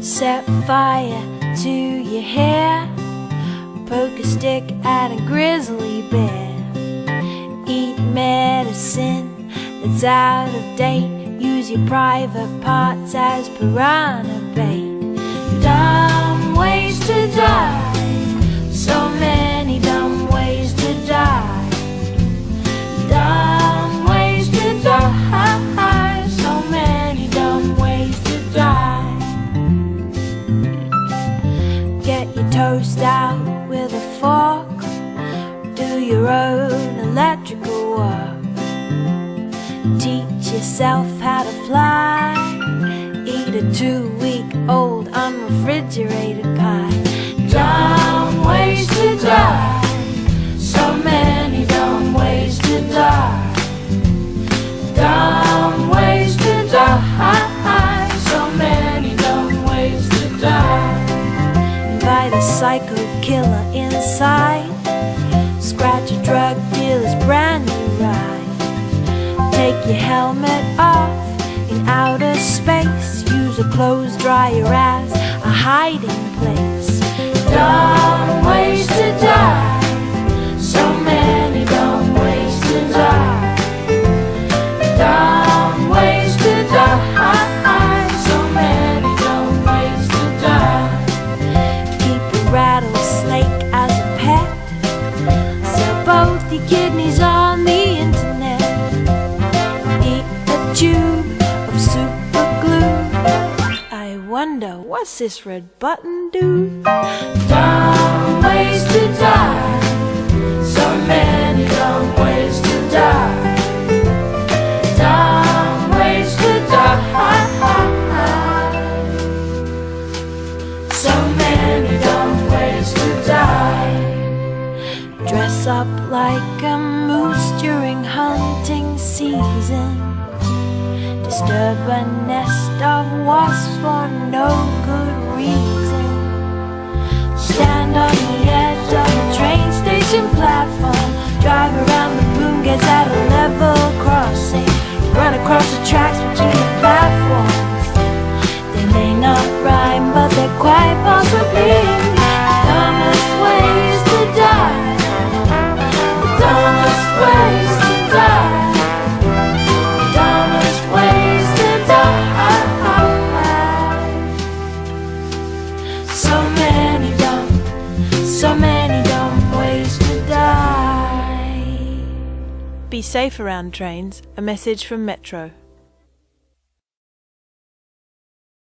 Set fire to your hair, poke a stick at a grizzly bear. Eat medicine that's out of date, use your private parts as piranha bait. Dumb ways to die, so many dumb ways to die. Dumb ways to die, so many dumb ways to die. Get your toast out with a fork, do your own electrical work. Teach yourself how to fly, eat a 2-week-old unrefrigerated pie. Dumb ways to die, so many dumb ways to die. Dumb ways to die, so many dumb ways to die. Invite a psycho killer inside, scratch a drug dealer's brand new ride. Take your helmet off in outer space, use a clothes dryer as a hiding place. Dumb ways to die, so many dumb ways to die. Dumb ways to die, so many dumb ways to die. Keep a rattlesnake as a pet, sell both your kidneys on the internet. Eat a tube of super glue, I wonder what's this red button do? Dumb ways to die, so many dumb ways to die. Dumb ways to die, so many dumb ways to die. Dress up like a moose during hunting season, disturb a nest of wasps for no good reason. Stand on the edge of a train station platform, drive around the boom gates at a level crossing. Run across the tracks between the platforms. They may not rhyme, but they're quite possibly the dumbest ways to die. The dumbest ways to die. The dumbest ways to die. So many dumb ways to die. Be safe around trains, a message from Metro.